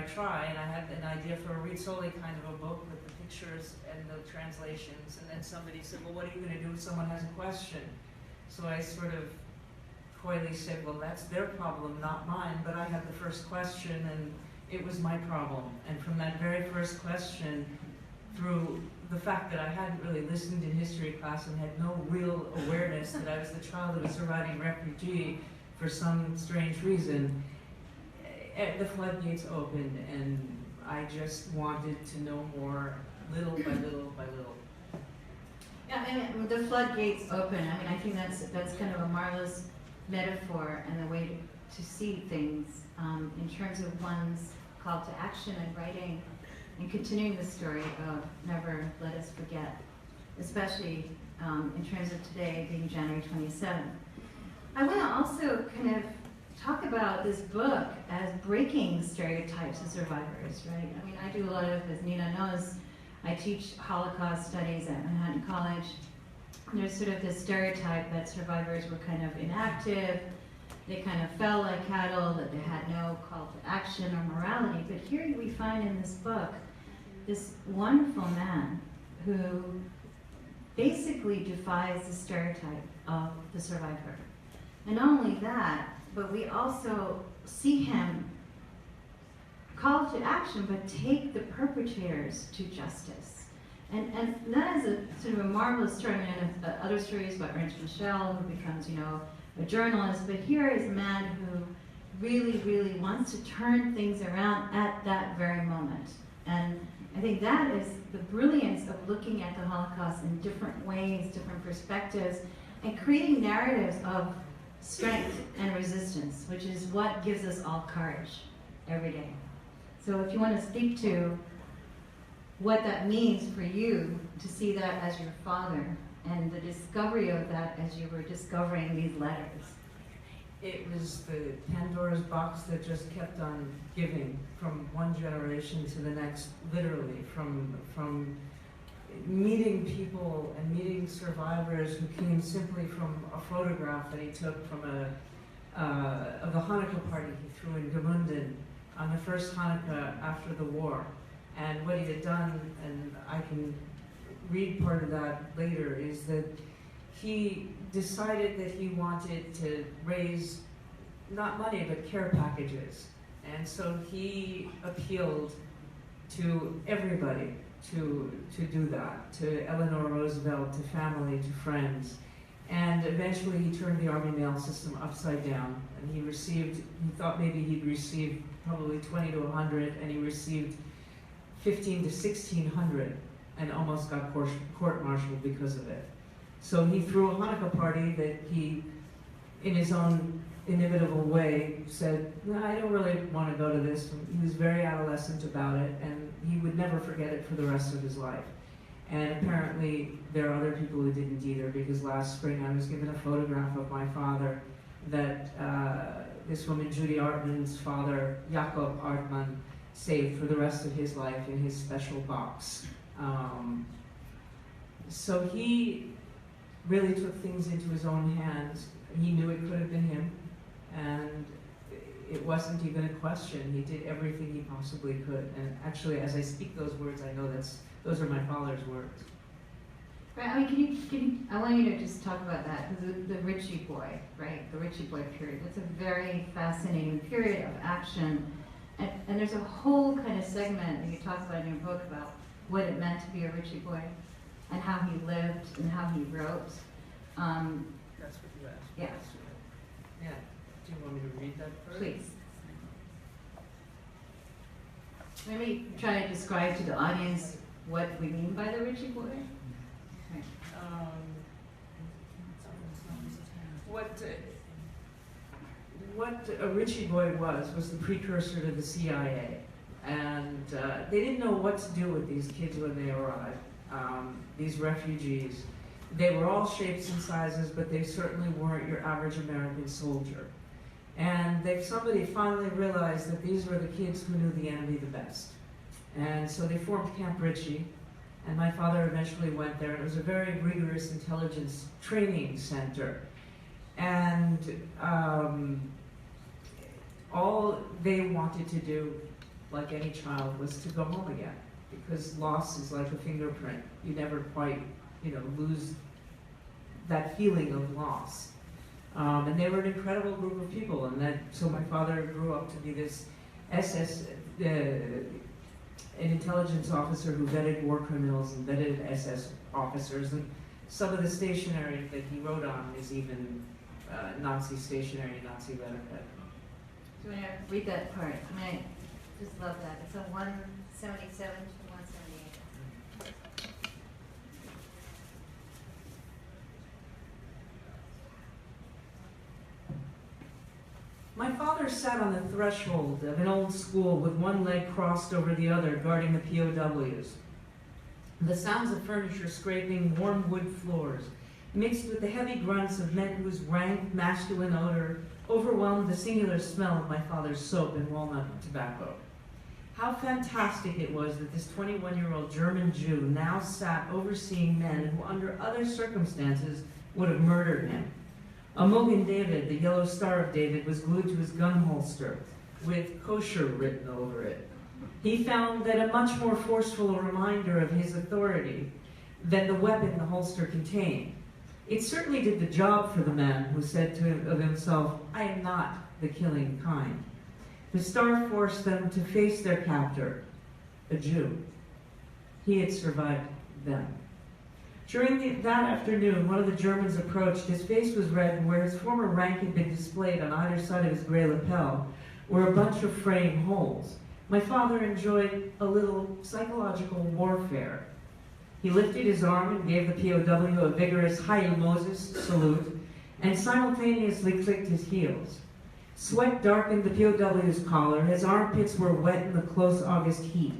I try, and I had an idea for a Read Solely kind of a book with the pictures and the translations, and then somebody said, well, what are you going to do if someone has a question? So I sort of coyly said, well, that's their problem, not mine, but I had the first question, and it was my problem. And from that very first question, through the fact that I hadn't really listened in history class and had no real awareness that I was the child of a surviving refugee for some strange reason, the floodgates opened, and I just wanted to know more, little by little by little. Yeah, and the floodgates open. I mean, I think that's kind of a marvelous metaphor and a way to see things in terms of one's call to action and writing and continuing the story of Never Let Us Forget, especially in terms of today being January 27th. I want to also kind of talk about this book as breaking stereotypes of survivors, right? I mean, I do a lot of, as Nina knows, I teach Holocaust studies at Manhattan College. There's sort of this stereotype that survivors were kind of inactive, they kind of fell like cattle, that they had no call to action or morality. But here we find in this book this wonderful man who basically defies the stereotype of the survivor. And not only that, but we also see him call to action, but take the perpetrators to justice. And that is a sort of a marvelous story. I mean, other stories about Ernst Michel, who becomes, you know, a journalist, but here is a man who really, really wants to turn things around at that very moment. And I think that is the brilliance of looking at the Holocaust in different ways, different perspectives, and creating narratives of strength and resistance, which is what gives us all courage every day. So if you want to speak to what that means for you to see that as your father and the discovery of that as you were discovering these letters. It was the Pandora's box that just kept on giving from one generation to the next, literally, from meeting people and meeting survivors who came simply from a photograph that he took from of the Hanukkah party he threw in Gemunden on the first Hanukkah after the war. And what he had done, and I can read part of that later, is that he decided that he wanted to raise not money but care packages. And so he appealed to everybody to do that, to Eleanor Roosevelt, to family, to friends. And eventually he turned the Army mail system upside down, and he thought maybe he'd receive probably 20 to 100, and he received 15 to 1,600 and almost got court-martialed because of it. So he threw a Hanukkah party that he, in his own inimitable way, said, no, I don't really want to go to this. He was very adolescent about it, and he would never forget it for the rest of his life. And apparently there are other people who didn't either, because last spring I was given a photograph of my father that this woman, Judy Artman's father, Jakob Artman, saved for the rest of his life in his special box. So he really took things into his own hands. He knew it could have been him, and it wasn't even a question. He did everything he possibly could. And actually, as I speak those words, I know those are my father's words. Right, I mean, I want you to just talk about that, the Ritchie boy, right? The Ritchie boy period. That's a very fascinating period of action. And there's a whole kind of segment that you talk about in your book about what it meant to be a Ritchie boy and how he lived and how he wrote. That's what you asked. Yeah. Yeah. Do you want me to read that first? Please. Let me try to describe to the audience what we mean by the Ritchie boy. Okay. What a Ritchie boy was the precursor to the CIA. And they didn't know what to do with these kids when they arrived, these refugees. They were all shapes and sizes, but they certainly weren't your average American soldier. And somebody finally realized that these were the kids who knew the enemy the best. And so they formed Camp Ritchie, and my father eventually went there. It was a very rigorous intelligence training center. And all they wanted to do like any child, was to go home again, because loss is like a fingerprint. You never quite, lose that feeling of loss. And they were an incredible group of people, and so my father grew up to be this an intelligence officer who vetted war criminals and vetted SS officers, and some of the stationery that he wrote on is even Nazi stationery, Nazi letterhead. Do you want to read that part? I just love that. It's on 177 to 178. My father sat on the threshold of an old school with one leg crossed over the other, guarding the POWs. The sounds of furniture scraping warm wood floors, mixed with the heavy grunts of men whose rank, masculine odor overwhelmed the singular smell of my father's soap and walnut tobacco. How fantastic it was that this 21-year-old German Jew now sat overseeing men who, under other circumstances, would have murdered him. A Mogen David, the yellow star of David, was glued to his gun holster, with kosher written over it. He found that a much more forceful reminder of his authority than the weapon the holster contained. It certainly did the job for the man who said of himself, "I am not the killing kind." The star forced them to face their captor, a Jew. He had survived them. During that afternoon, one of the Germans approached. His face was red, and where his former rank had been displayed on either side of his gray lapel were a bunch of fraying holes. My father enjoyed a little psychological warfare. He lifted his arm and gave the POW a vigorous Heil Moses salute, and simultaneously clicked his heels. Sweat darkened the POW's collar. His armpits were wet in the close August heat.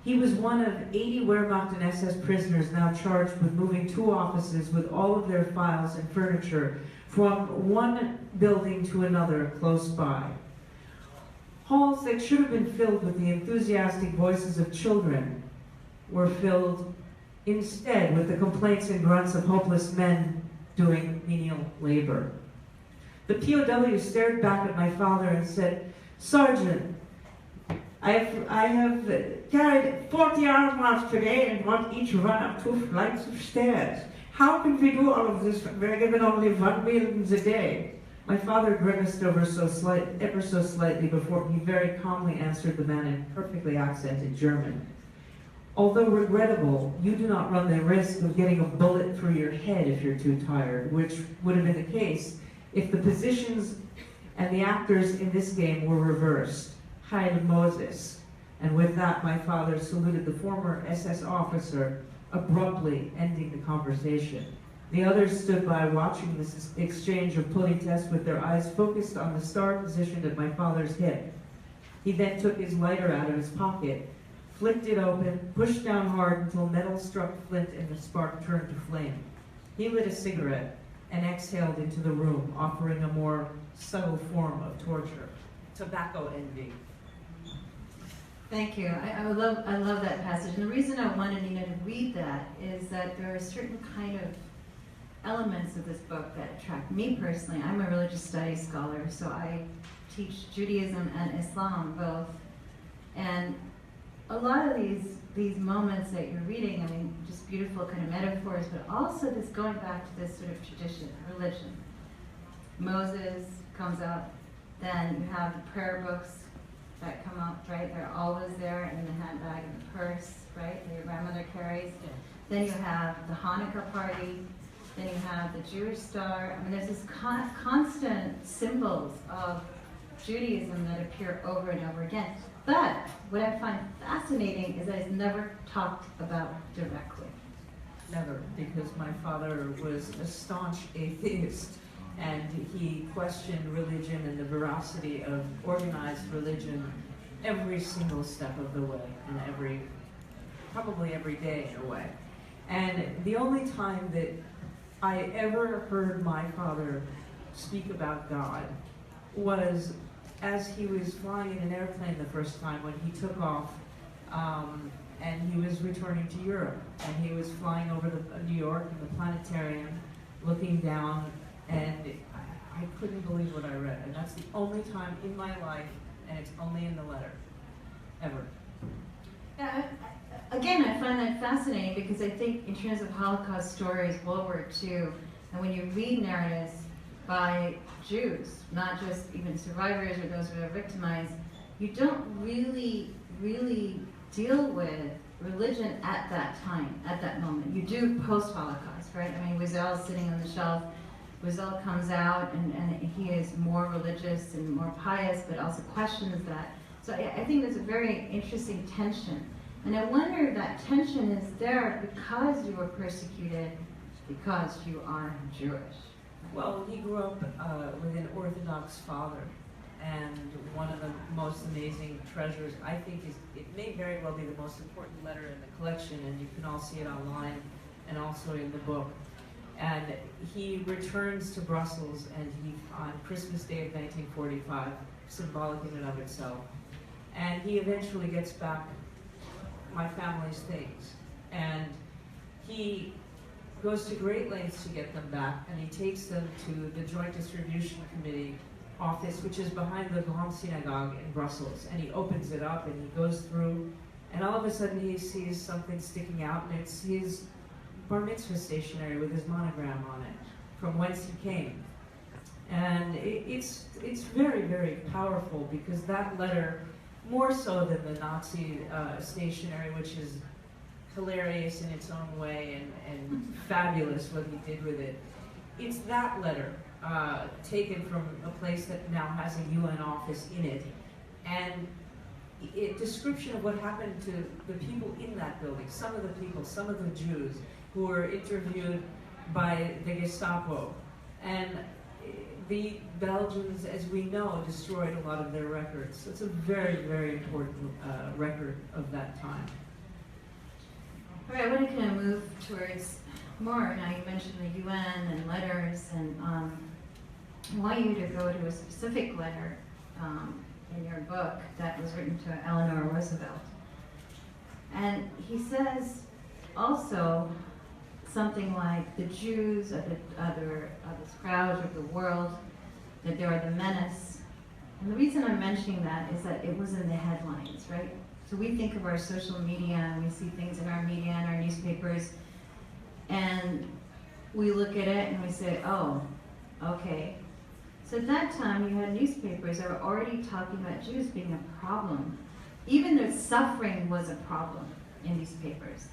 He was one of 80 Wehrmacht and SS prisoners now charged with moving 2 offices with all of their files and furniture from one building to another close by. Halls that should have been filled with the enthusiastic voices of children were filled instead with the complaints and grunts of hopeless men doing menial labor. The POW stared back at my father and said, "Sergeant, I have carried 40 arm marks today and want each run up 2 flights of stairs. How can we do all of this? We're given only 1 meal a day." My father grimaced ever so slightly before he very calmly answered the man in perfectly accented German. "Although regrettable, you do not run the risk of getting a bullet through your head if you're too tired," which would have been the case if the positions and the actors in this game were reversed. Heil Moses. And with that, my father saluted the former SS officer, abruptly ending the conversation. The others stood by watching this exchange of politesse with their eyes focused on the star positioned at my father's hip. He then took his lighter out of his pocket, flicked it open, pushed down hard until metal struck flint and the spark turned to flame. He lit a cigarette and exhaled into the room, offering a more subtle form of torture. Tobacco envy. Thank you. I love that passage. And the reason I wanted Nina to read that is that there are certain kind of elements of this book that attract me personally. I'm a religious studies scholar, so I teach Judaism and Islam both. And a lot of these moments that you're reading, I mean, just beautiful kind of metaphors, but also this going back to this sort of tradition, religion. Moses comes up, then you have the prayer books that come up, right? They're always there in the handbag and the purse, right? That your grandmother carries. Yeah. Then you have the Hanukkah party. Then you have the Jewish star. I mean, there's this constant symbols of Judaism that appear over and over again. But what I find fascinating is that it's never talked about directly. Never, because my father was a staunch atheist, and he questioned religion and the veracity of organized religion every single step of the way, and probably every day in a way. And the only time that I ever heard my father speak about God was as he was flying in an airplane the first time when he took off, and he was returning to Europe, and he was flying over New York and the planetarium, looking down, and I couldn't believe what I read. And that's the only time in my life, and it's only in the letter, ever. Yeah, again, I find that fascinating because I think in terms of Holocaust stories, World War II, and when you read narratives by Jews, not just even survivors or those who are victimized, you don't really deal with religion at that time, at that moment. You do post-Holocaust, right? I mean, Wiesel's sitting on the shelf. Wiesel comes out and he is more religious and more pious, but also questions that. So I think there's a very interesting tension. And I wonder if that tension is there because you were persecuted, because you are Jewish. Well, he grew up with an Orthodox father, and one of the most amazing treasures, I think, is it may very well be the most important letter in the collection, and you can all see it online and also in the book. And he returns to Brussels, and he on Christmas Day of 1945, symbolic in and of itself, and he eventually gets back my family's things, and he goes to great lengths to get them back, and he takes them to the Joint Distribution Committee office, which is behind the Grand Synagogue in Brussels, and he opens it up and he goes through, and all of a sudden he sees something sticking out, and it's his bar mitzvah stationery with his monogram on it, from whence he came. And it's very, very powerful, because that letter, more so than the Nazi stationery, which is hilarious in its own way and fabulous what he did with it, it's that letter taken from a place that now has a UN office in it, and a description of what happened to the people in that building, some of the people, some of the Jews who were interviewed by the Gestapo. And the Belgians, as we know, destroyed a lot of their records. So it's a very, very important record of that time. All right, I want to kind of move towards more. Now you mentioned the UN and letters, and I want you to go to a specific letter in your book that was written to Eleanor Roosevelt. And he says also something like the Jews are the scourge of the world, that they are the menace. And the reason I'm mentioning that is that it was in the headlines, right? So we think of our social media and we see things in our media and our newspapers, and we look at it and we say, oh, okay. So at that time you had newspapers that were already talking about Jews being a problem. Even their suffering was a problem in these papers.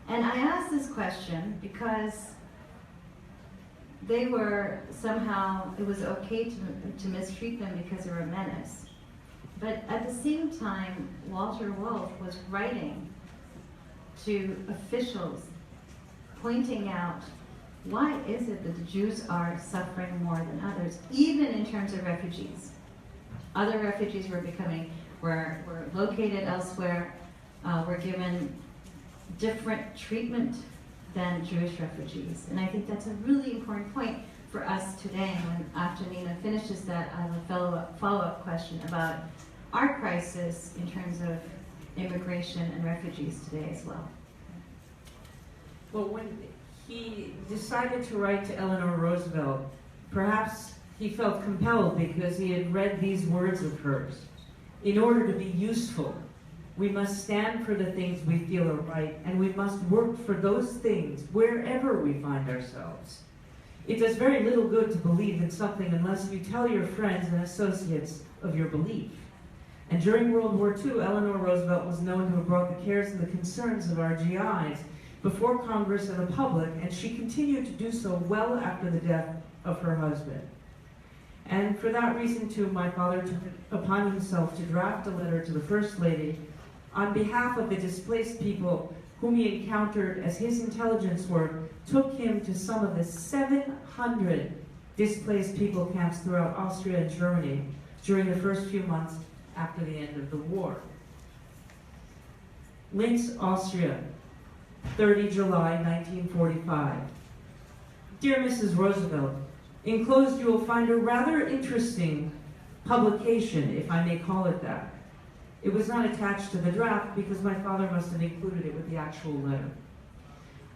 And I asked this question because they were somehow, it was okay to mistreat them because they were a menace. But at the same time, Walter Wolff was writing to officials, pointing out, why is it that the Jews are suffering more than others, even in terms of refugees? Other refugees were located elsewhere, were given different treatment than Jewish refugees. And I think that's a really important point for us today. And after Nina finishes that, I have a follow-up question about our crisis in terms of immigration and refugees today as well. Well, when he decided to write to Eleanor Roosevelt, perhaps he felt compelled because he had read these words of hers. In order to be useful, we must stand for the things we feel are right, and we must work for those things wherever we find ourselves. It does very little good to believe in something unless you tell your friends and associates of your belief. And during World War II, Eleanor Roosevelt was known to have brought the cares and the concerns of our GIs before Congress and the public, and she continued to do so well after the death of her husband. And for that reason, too, my father took it upon himself to draft a letter to the First Lady on behalf of the displaced people whom he encountered as his intelligence work took him to some of the 700 displaced people camps throughout Austria and Germany during the first few months after the end of the war. Linz, Austria, 30 July 1945. Dear Mrs. Roosevelt, enclosed you will find a rather interesting publication, if I may call it that. It was not attached to the draft because my father must have included it with the actual letter.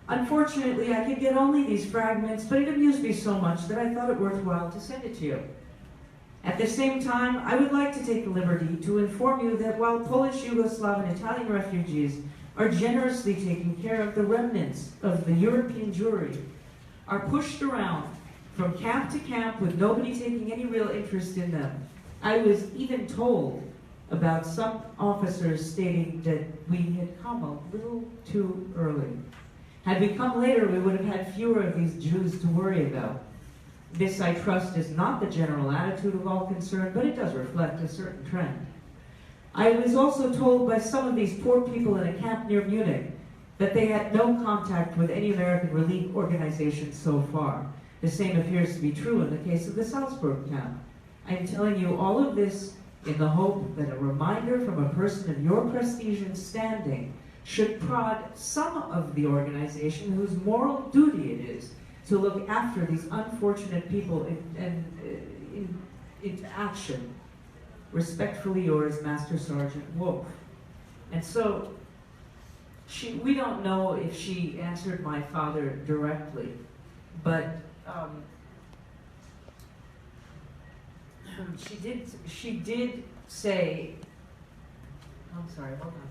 Unfortunately, I could get only these fragments, but it amused me so much that I thought it worthwhile to send it to you. At the same time, I would like to take the liberty to inform you that while Polish, Yugoslav, and Italian refugees are generously taking care of the remnants of the European Jewry, are pushed around from camp to camp with nobody taking any real interest in them. I was even told about some officers stating that we had come a little too early. Had we come later, we would have had fewer of these Jews to worry about. This, I trust, is not the general attitude of all concerned, but it does reflect a certain trend. I was also told by some of these poor people in a camp near Munich that they had no contact with any American relief organizations so far. The same appears to be true in the case of the Salzburg camp. I am telling you all of this in the hope that a reminder from a person of your prestige and standing should prod some of the organization whose moral duty it is to look after these unfortunate people into action. Respectfully yours, Master Sergeant Wolff. And so, we don't know if she answered my father directly, but she did say, I'm sorry, hold on.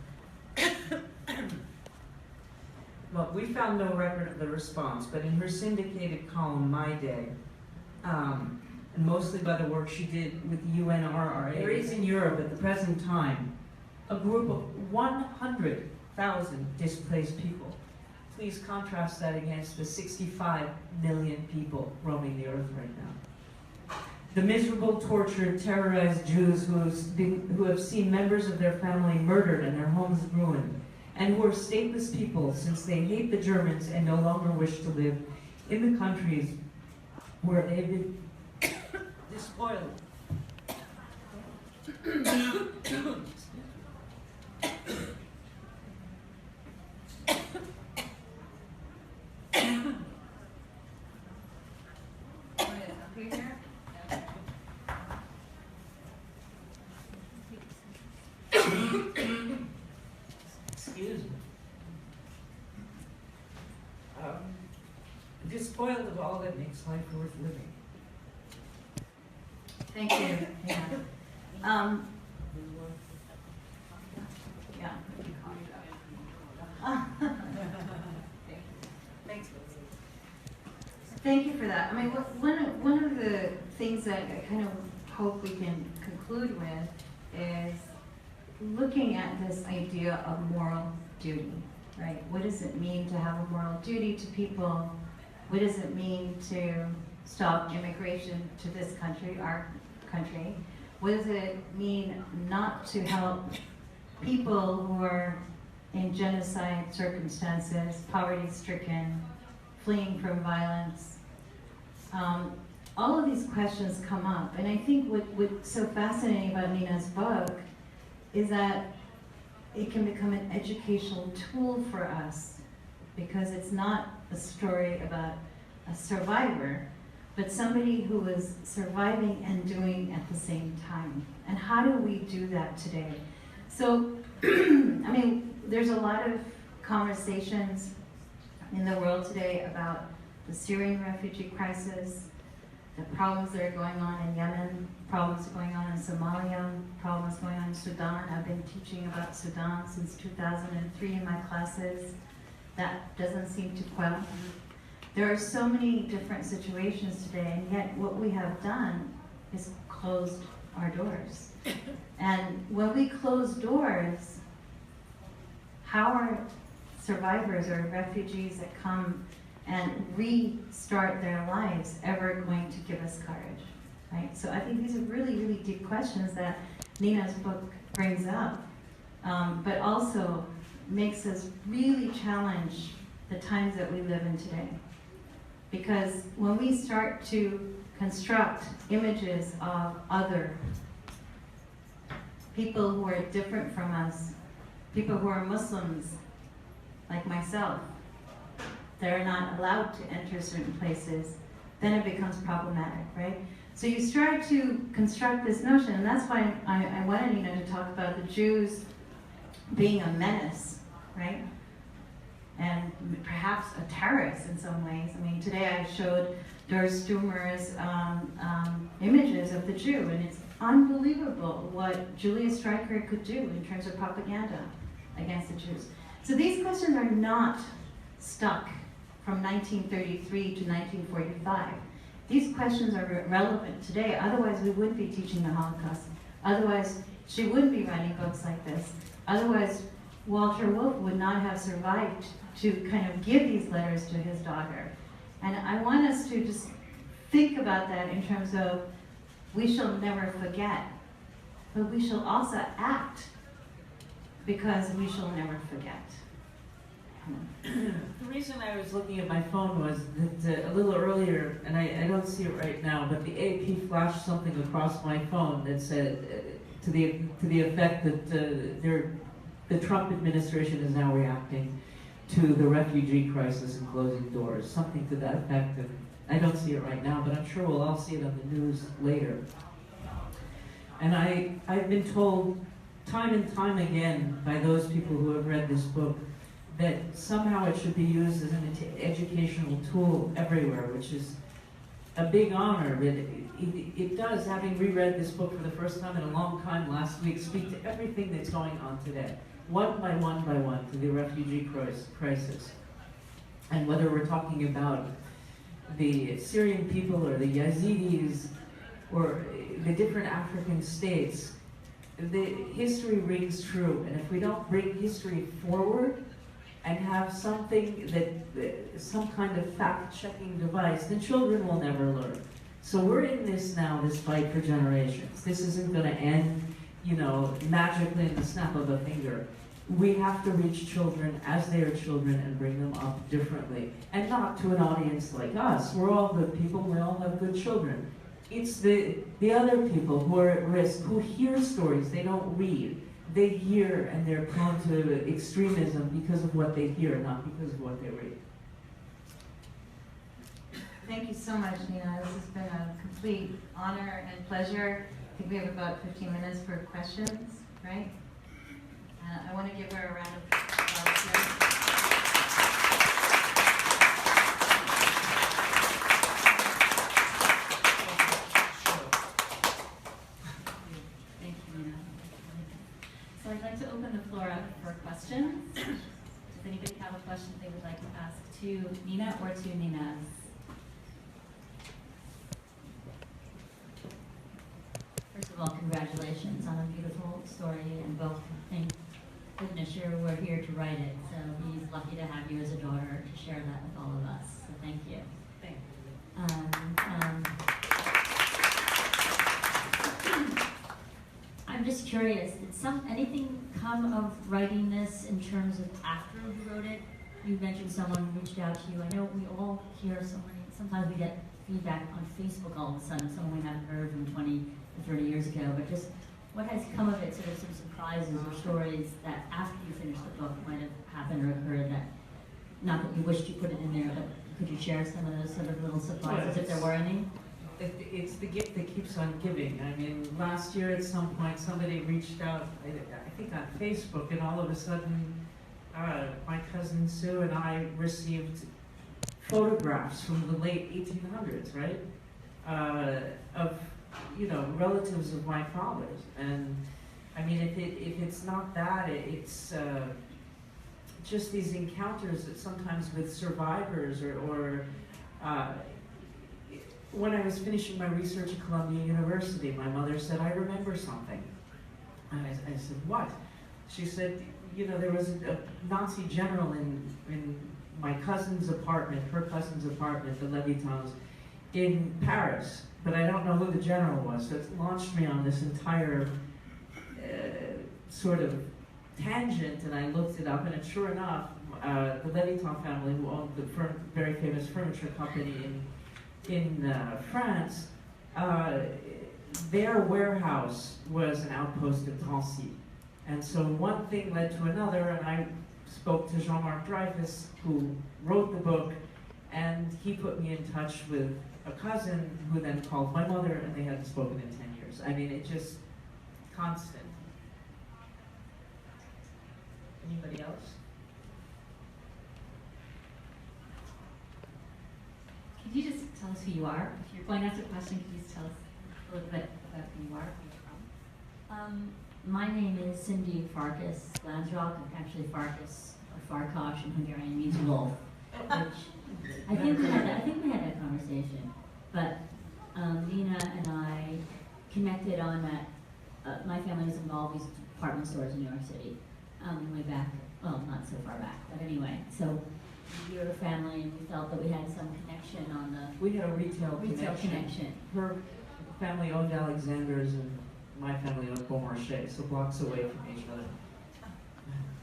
Well, we found no record of the response, but in her syndicated column, My Day, and mostly by the work she did with the UNRRA, there is in Europe at the present time a group of 100,000 displaced people. Please contrast that against the 65 million people roaming the earth right now. The miserable, tortured, terrorized Jews who have seen members of their family murdered and their homes ruined, and who are stateless people since they hate the Germans and no longer wish to live in the countries where they've been despoiled. Excuse me. Despoiled of all that makes life worth living. Thank you. Yeah. Yeah. Thanks. Thank you for that. I mean, one of the things that I kind of hope we can conclude with is looking at this idea of moral duty, right? What does it mean to have a moral duty to people? What does it mean to stop immigration to this country, our country? What does it mean not to help people who are in genocide circumstances, poverty-stricken, fleeing from violence? All of these questions come up, and I think what's so fascinating about Nina's book is that it can become an educational tool for us, because it's not a story about a survivor, but somebody who is surviving and doing at the same time. And how do we do that today? So, I mean, there's a lot of conversations in the world today about the Syrian refugee crisis, the problems that are going on in Yemen, problems going on in Somalia, problems going on in Sudan. I've been teaching about Sudan since 2003 in my classes. That doesn't seem to quell. There are so many different situations today, and yet what we have done is closed our doors. And when we close doors, how are survivors or refugees that come and restart their lives ever going to give us courage, right? So I think these are really, really deep questions that Nina's book brings up, but also makes us really challenge the times that we live in today. Because when we start to construct images of other people who are different from us, people who are Muslims, like myself, they're not allowed to enter certain places, then it becomes problematic, right? So you start to construct this notion, and that's why I wanted Nina to talk about the Jews being a menace, right? and perhaps a terrorist in some ways. I mean, today I showed Der Sturmer's images of the Jew, and it's unbelievable what Julius Streicher could do in terms of propaganda against the Jews. So these questions are not stuck from 1933 to 1945. These questions are relevant today, otherwise we wouldn't be teaching the Holocaust. Otherwise, she wouldn't be writing books like this. Otherwise, Walter Wolff would not have survived to kind of give these letters to his daughter. And I want us to just think about that in terms of we shall never forget, but we shall also act because we shall never forget. The reason I was looking at my phone was that a little earlier, and I don't see it right now, but the AP flashed something across my phone that said, to the effect that the Trump administration is now reacting to the refugee crisis and closing doors, something to that effect. And I don't see it right now, but I'm sure we'll all see it on the news later. And I've been told time and time again by those people who have read this book that somehow it should be used as an educational tool everywhere, which is a big honor. But it does, having reread this book for the first time in a long time last week, speak to everything that's going on today, one by one, to the refugee crisis. And whether we're talking about the Syrian people or the Yazidis or the different African states, the history rings true. And if we don't bring history forward and have something some kind of fact-checking device, then children will never learn. So we're in this now, this fight for generations. This isn't going to end, magically in the snap of a finger. We have to reach children as they are children and bring them up differently, and not to an audience like us. We're all good people. We all have good children. It's the other people who are at risk, who hear stories they don't read. They hear, and they're prone to extremism because of what they hear, not because of what they read. Thank you so much, Nina. This has been a complete honor and pleasure. I think we have about 15 minutes for questions, right? I want to give her a round of applause here. Thank you, Nina. So I'd like to open the floor up for questions. Does anybody have a question they would like to ask to Nina or to MEHNAZ? First of all, congratulations on a beautiful story, and both think goodness we're here to write it. So he's lucky to have you as a daughter to share that with all of us. So thank you. Thank you. I'm just curious, did anything come of writing this in terms of after you wrote it? You mentioned someone reached out to you. I know we all hear sometimes we get feedback on Facebook all of a sudden, someone we haven't heard from 20 or 30 years ago, but just what has come of it, sort of some surprises or stories that after you finished the book might have happened or occurred that, not that you wished you put it in there, but could you share some of those sort of little surprises if there were any? It's the gift that keeps on giving. I mean, last year at some point somebody reached out, I think on Facebook, and all of a sudden my cousin Sue and I received photographs from the late 1800s, right? Of relatives of my father's. And I mean, if it's not that, it's just these encounters that sometimes with survivors or when I was finishing my research at Columbia University, my mother said, I remember something. And I said, what? She said, there was a Nazi general in my cousin's apartment, her cousin's apartment, the Levitons, in Paris, but I don't know who the general was. So it launched me on this entire sort of tangent, and I looked it up, and sure enough, the Leviton family, who owned the very famous furniture company in France, their warehouse was an outpost in Drancy. And so one thing led to another, and I spoke to Jean-Marc Dreyfus, who wrote the book, and he put me in touch with a cousin who then called my mother, and they hadn't spoken in 10 years. I mean, it just constant. Anybody else? who you are. If you're going to ask a question, please tell us a little bit about who you are, where you're from. My name is Cindy Farkas Lanzrock. I'm actually Farkas, or Farkas in Hungarian means wolf, which I think we had that conversation. But Nina and I connected on that. My family was involved with department stores in New York City, way back. Well, not so far back, but anyway. So we were a family, and we felt that we had some connection on the We had a retail connection. Her family owned Alexander's and my family owned Beaumarchais, so blocks away from each other.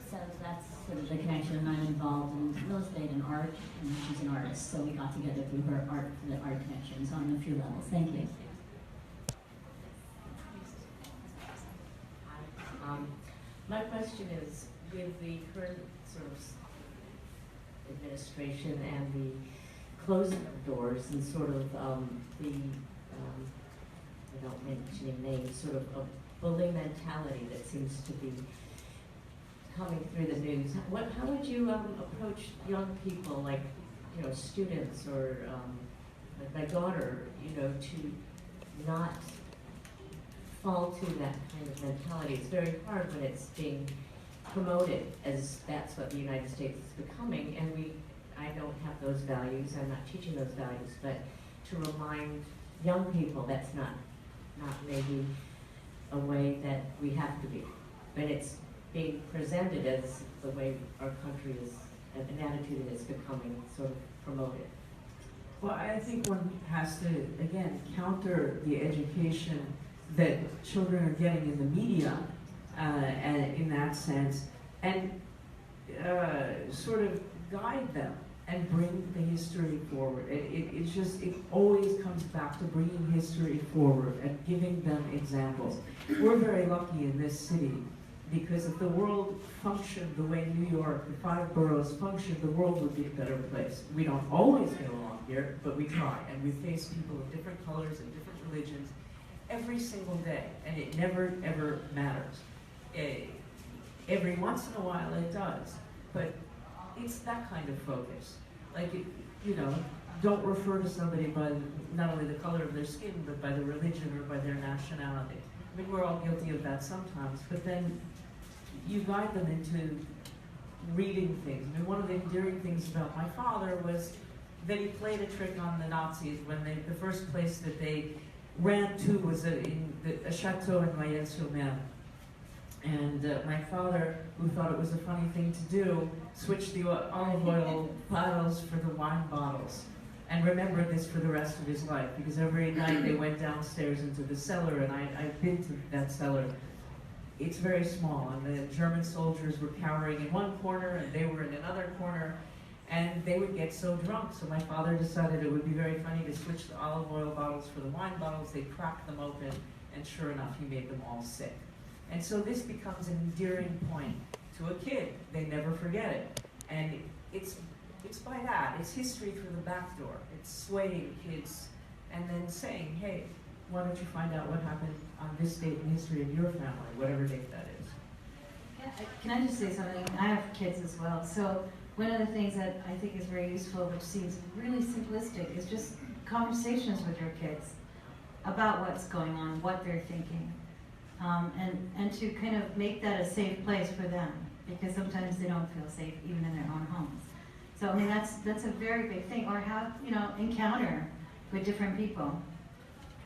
So that's sort of the connection, and I'm involved in real estate and art, and she's an artist, so we got together through her art, the art connections on a few levels. Thank you. My question is, with the current sort of administration and the closing of doors and sort of I don't mention any names, sort of a bully mentality that seems to be coming through the news. How would you approach young people, like, you know, students or like my daughter, you know, to not fall to that kind of mentality? It's very hard when it's being promoted as that's what the United States is becoming, and I don't have those values. I'm not teaching those values, but to remind young people that's not maybe a way that we have to be, but it's being presented as the way our country is, an attitude that is becoming sort of promoted. Well, I think one has to, again, counter the education that children are getting in the media, and in that sense, and sort of guide them and bring the history forward. It always comes back to bringing history forward and giving them examples. We're very lucky in this city, because if the world functioned the way New York, the 5 boroughs functioned, the world would be a better place. We don't always get along here, but we try, and we face people of different colors and different religions every single day, and it never, ever matters. Every once in a while it does, but it's that kind of focus. Like, you know, don't refer to somebody by not only the color of their skin, but by their religion or by their nationality. I mean, we're all guilty of that sometimes, but then you guide them into reading things. I mean, one of the endearing things about my father was that he played a trick on the Nazis when the first place that they ran to was a chateau in Mayenne-sur-Mer. And my father, who thought it was a funny thing to do, switched the olive oil bottles for the wine bottles, and remembered this for the rest of his life, because every night they went downstairs into the cellar, and I've been to that cellar. It's very small, and the German soldiers were cowering in one corner, and they were in another corner, and they would get so drunk. So my father decided it would be very funny to switch the olive oil bottles for the wine bottles. They cracked them open, and sure enough, he made them all sick. And so this becomes an endearing point to a kid. They never forget it. And it's by that. It's history through the back door. It's swaying kids and then saying, hey, why don't you find out what happened on this date in history of your family, whatever date that is. Yeah, can I just say something? I have kids as well. So one of the things that I think is very useful, which seems really simplistic, is just conversations with your kids about what's going on, what they're thinking. And to kind of make that a safe place for them, because sometimes they don't feel safe even in their own homes. So I mean, that's a very big thing. Or have, you know, encounter with different people.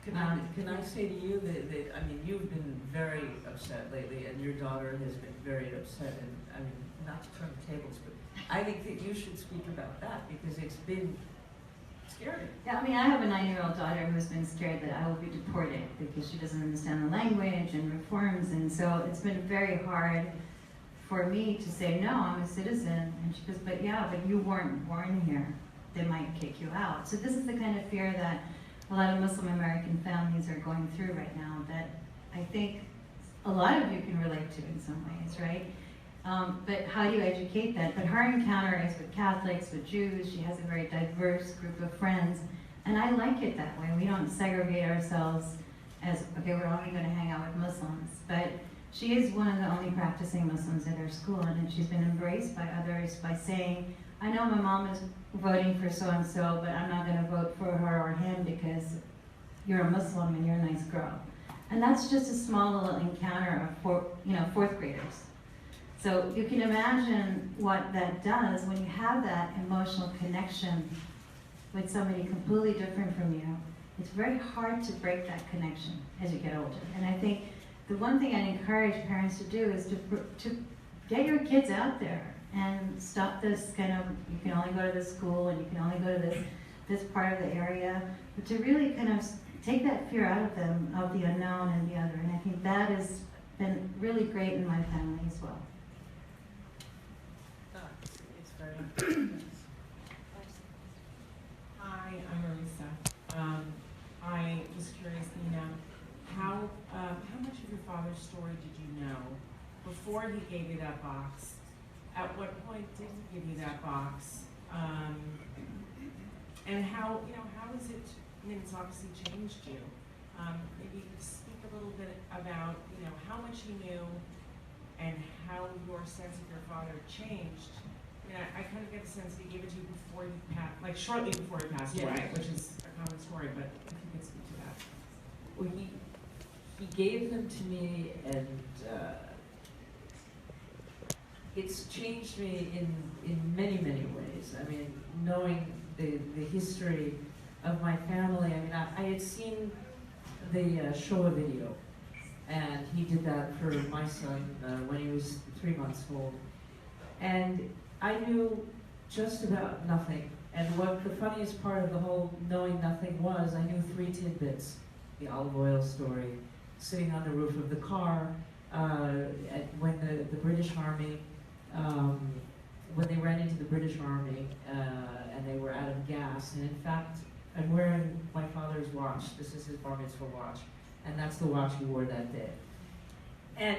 Can I say to you that, I mean, you've been very upset lately, and your daughter has been very upset, and I mean, not to turn the tables, but I think that you should speak about that, because it's been scary. Yeah, I mean, I have a 9-year-old daughter who's been scared that I will be deported because she doesn't understand the language and reforms, and so it's been very hard for me to say, no, I'm a citizen. And she goes, but yeah, but you weren't born here. They might kick you out. So this is the kind of fear that a lot of Muslim American families are going through right now that I think a lot of you can relate to in some ways, right? But how do you educate that? But her encounter is with Catholics, with Jews. She has a very diverse group of friends. And I like it that way. We don't segregate ourselves as, okay, we're only going to hang out with Muslims. But she is one of the only practicing Muslims at her school, and she's been embraced by others by saying, I know my mom is voting for so-and-so, but I'm not gonna vote for her or him because you're a Muslim and you're a nice girl. And that's just a small little encounter of fourth graders. So you can imagine what that does when you have that emotional connection with somebody completely different from you. It's very hard to break that connection as you get older. And I think the one thing I'd encourage parents to do is to get your kids out there and stop this kind of, you can only go to this school and you can only go to this part of the area, but to really kind of take that fear out of them, of the unknown and the other. And I think that has been really great in my family as well. It's very Hi, I'm Marisa. I was curious, Nina, how much of your father's story did you know before he gave you that box? At what point did he give you that box? And how is it? I mean, it's obviously changed you. Maybe you could speak a little bit about, how much he knew and how your sense of your father changed. I mean, I kind of get the sense that he gave it to you before he passed, like shortly before he passed away, which is a common story, but if you could speak to that. Well, he gave them to me, and it's changed me in many, many ways. I mean, knowing the history of my family, I mean, I had seen the Shoah video, and he did that for my son when he was 3 months old. And I knew just about nothing. And what the funniest part of the whole knowing nothing was, I knew 3 tidbits. The olive oil story, sitting on the roof of the car, when the British Army, when they ran into the British Army and they were out of gas. And in fact, I'm wearing my father's watch. This is his bar mitzvah watch. And that's the watch he wore that day. And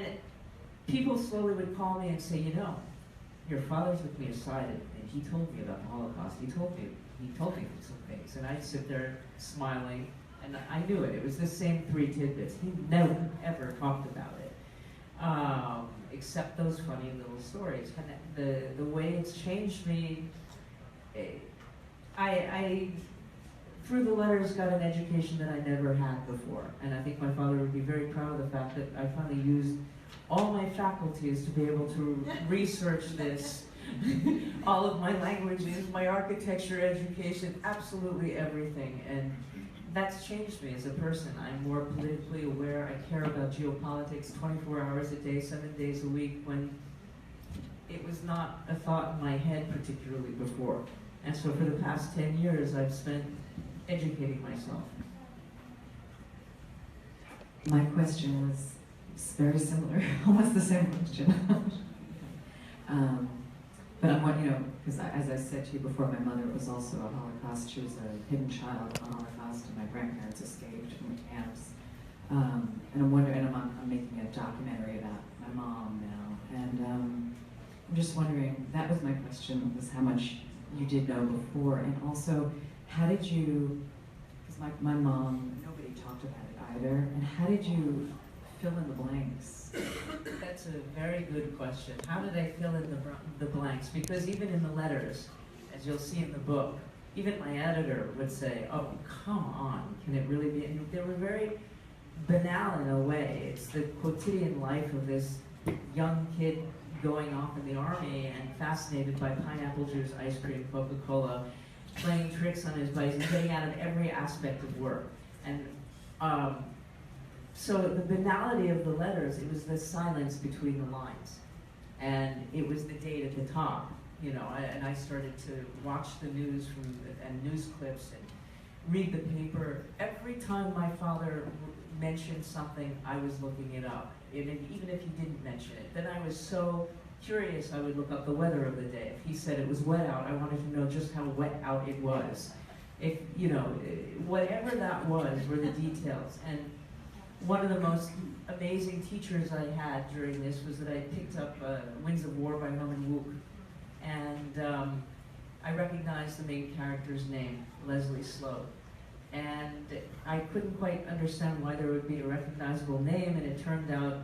people slowly would call me and say, your father took me aside and he told me about the Holocaust. He told me some things. And I'd sit there smiling, and I knew it. It was the same 3 tidbits. He never, ever talked about it, except those funny little stories. And the way it's changed me, I through the letters got an education that I never had before. And I think my father would be very proud of the fact that I finally used all my faculties to be able to research this, all of my languages, my architecture education, absolutely everything. And that's changed me as a person. I'm more politically aware. I care about geopolitics 24 hours a day, 7 days a week, when it was not a thought in my head particularly before. And so for the past 10 years, I've spent educating myself. My question was very similar, almost the same question. But I'm wondering, because as I said to you before, my mother was also a Holocaust. She was a hidden child of the Holocaust, and my grandparents escaped from the camps. And I'm wondering, and I'm making a documentary about my mom now, and I'm just wondering, that was my question, was how much you did know before, and also, how did you, because my mom, nobody talked about it either, and how did you fill in the blanks? That's a very good question. How did I fill in the blanks? Because even in the letters, as you'll see in the book, even my editor would say, oh, come on, can it really be? And they were very banal in a way. It's the quotidian life of this young kid going off in the army and fascinated by pineapple juice, ice cream, Coca-Cola, playing tricks on his bikes and getting out of every aspect of work. And so the banality of the letters, it was the silence between the lines. And it was the date at the top, and I started to watch the news and news clips and read the paper. Every time my father mentioned something, I was looking it up. Even if he didn't mention it. Then I was so curious, I would look up the weather of the day. If he said it was wet out, I wanted to know just how wet out it was. If, whatever that was were the details. And one of the most amazing teachers I had during this was that I picked up Wings of War by Herman Wouk. And I recognized the main character's name, Leslie Sloat. And I couldn't quite understand why there would be a recognizable name, and it turned out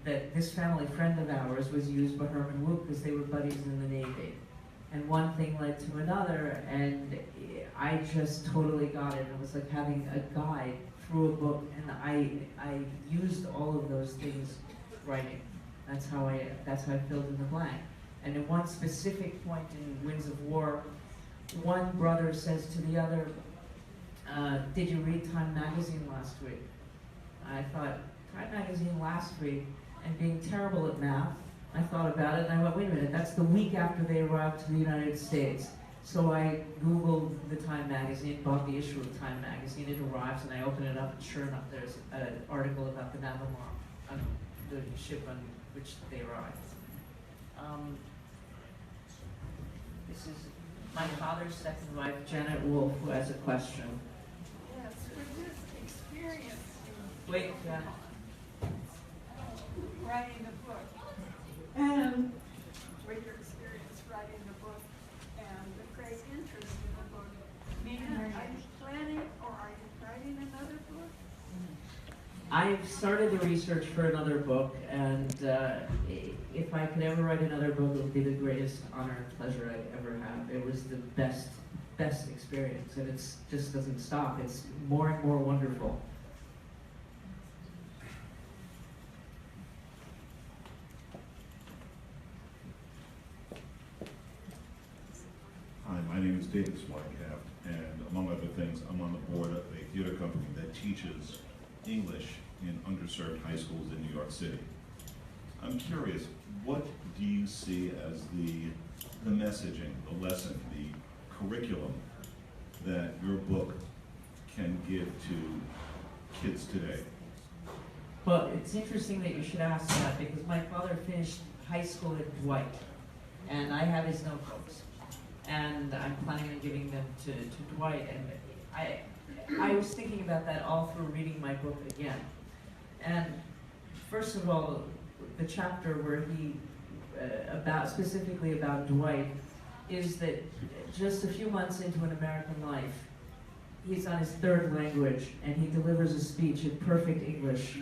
that this family friend of ours was used by Herman Wouk because they were buddies in the Navy. and one thing led to another, and I just totally got it. It was like having a guide through a book, and I used all of those things writing. That's how I filled in the blank. And at one specific point in Winds of War, one brother says to the other, did you read Time magazine last week? I thought, Time magazine last week, and being terrible at math, I thought about it and I went, wait a minute, that's the week after they arrived to the United States. So I Googled the Time magazine, bought the issue of Time magazine, it arrives and I open it up and sure enough there's an article about the Navalny, the ship on which they arrived. This is my father's second wife, Janet Wolff, who has a question. Yes, with this experience Wait, Janet. writing the book, and with your experience writing the book, and the great interest in the book, are you planning or are you writing another book? I've started the research for another book, and if I could ever write another book, it would be the greatest honor and pleasure I'd ever have. It was the best experience, and it just doesn't stop. It's more and more wonderful. Hi, my name is David Swygaft, and among other things, I'm on the board of a theater company that teaches English in underserved high schools in New York City. I'm curious, what do you see as the messaging, the lesson, the curriculum that your book can give to kids today? Well, it's interesting that you should ask that, because my father finished high school at Dwight, and I have his notebooks, and I'm planning on giving them to Dwight, and I was thinking about that all through reading my book again. And first of all, the chapter where he, specifically about Dwight, is that just a few months into an American life, he's on his third language, and he delivers a speech in perfect English.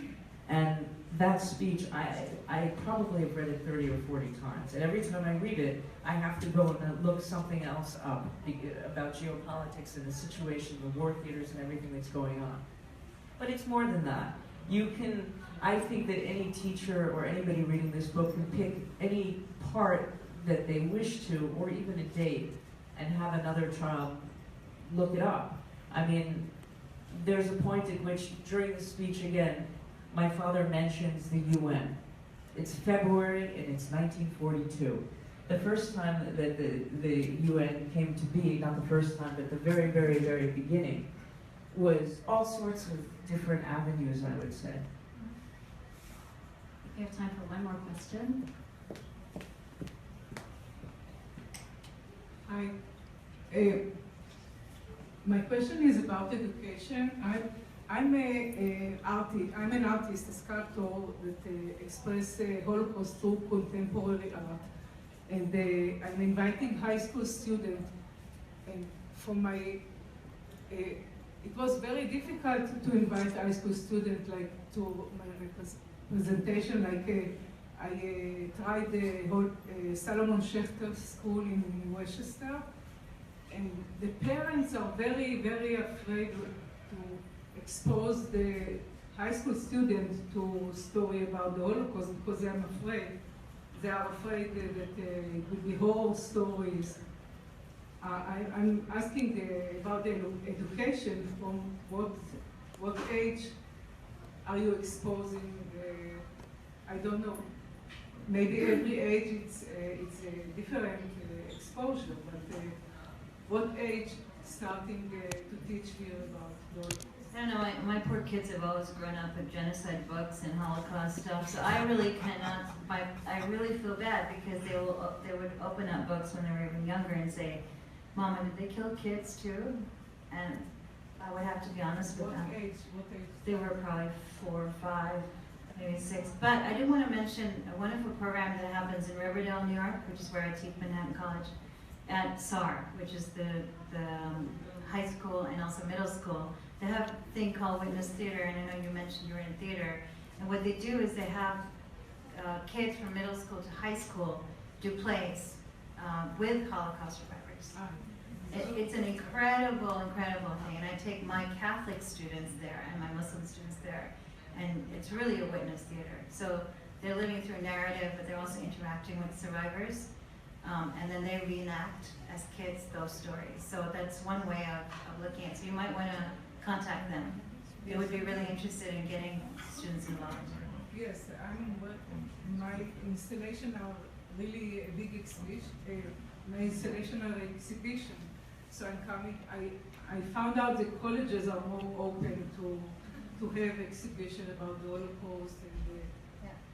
And that speech, I probably have read it 30 or 40 times. And every time I read it, I have to go and look something else up about geopolitics and the situation, the war theaters and everything that's going on. But it's more than that. I think that any teacher or anybody reading this book can pick any part that they wish to, or even a date, and have another child look it up. I mean, there's a point at which, during the speech again, my father mentions the UN. It's February and it's 1942. The first time that the UN came to be, not the first time, but the very, very, very beginning, was all sorts of different avenues, I would say. We have time for one more question. Hi. My question is about education. I'm an artist, a sculptor that expresses Holocaust through contemporary art. And I'm inviting high school students. And for my, it was very difficult to invite high school students to my presentation. I tried the Salomon Schechter's school in Westchester. And the parents are very, very afraid to expose the high school students to story about the Holocaust because they are afraid that it will be horror stories. I'm asking about the education. From what age are you exposing? I don't know. Maybe every age it's a different exposure, but what age starting to teach here about those? I don't know, my poor kids have always grown up with genocide books and Holocaust stuff, so I really cannot, I really feel bad because they would open up books when they were even younger and say, Mama, did they kill kids too? And I would have to be honest with them. What age? They were probably 4 or 5, maybe 6. But I do want to mention a wonderful program that happens in Riverdale, New York, which is where I teach Manhattan College, at SAR, which is the high school and also middle school. They have a thing called Witness Theater, and I know you mentioned you were in theater. And what they do is they have kids from middle school to high school do plays. with Holocaust survivors. It's an incredible, incredible thing, and I take my Catholic students there and my Muslim students there, and it's really a witness theater. So they're living through a narrative, but they're also interacting with survivors, and then they reenact as kids those stories. So that's one way of looking at it. So you might want to contact them. They would be really interested in getting students involved. Yes, I mean, my installation are really a big exhibition. My installation are an exhibition. So I'm coming. I found out the colleges are more open to have exhibition about the Holocaust, and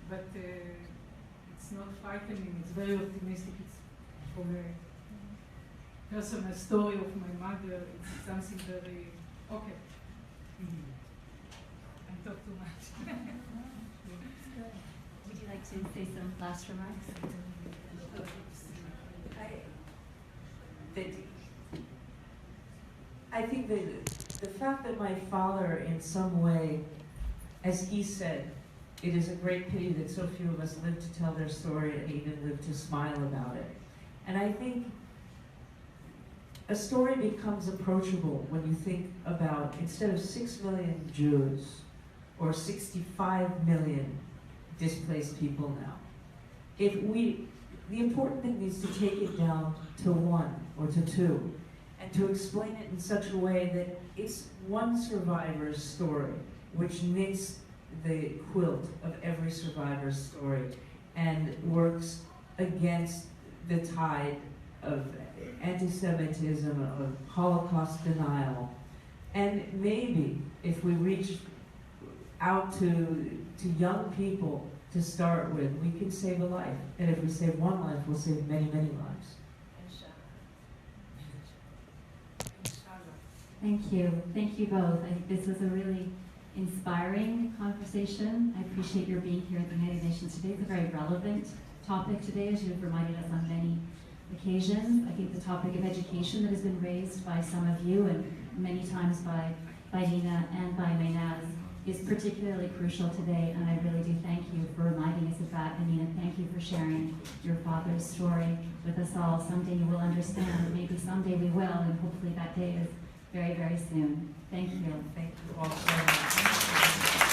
but it's not frightening. It's very optimistic. It's from a personal story of my mother. It's something very okay. I talk too much. Would you like to say some last remarks? I think that the fact that my father, in some way, as he said, it is a great pity that so few of us live to tell their story and even live to smile about it. And I think a story becomes approachable when you think about, instead of 6 million Jews or 65 million displaced people now, the important thing is to take it down to 1 or to 2, and to explain it in such a way that it's one survivor's story, which knits the quilt of every survivor's story and works against the tide of anti-Semitism, of Holocaust denial. And maybe if we reach out to young people to start with, we can save a life. And if we save one life, we'll save many, many lives. Thank you. Thank you both. I think this was a really inspiring conversation. I appreciate your being here at the United Nations today. It's a very relevant topic today, as you've reminded us on many occasions. I think the topic of education that has been raised by some of you and many times by Nina and by MEHNAZ is particularly crucial today, and I really do thank you for reminding us of that. And Nina, thank you for sharing your father's story with us all. Someday you will understand, maybe someday we will, and hopefully that day is very, very soon. Thank you. Thank you all so much.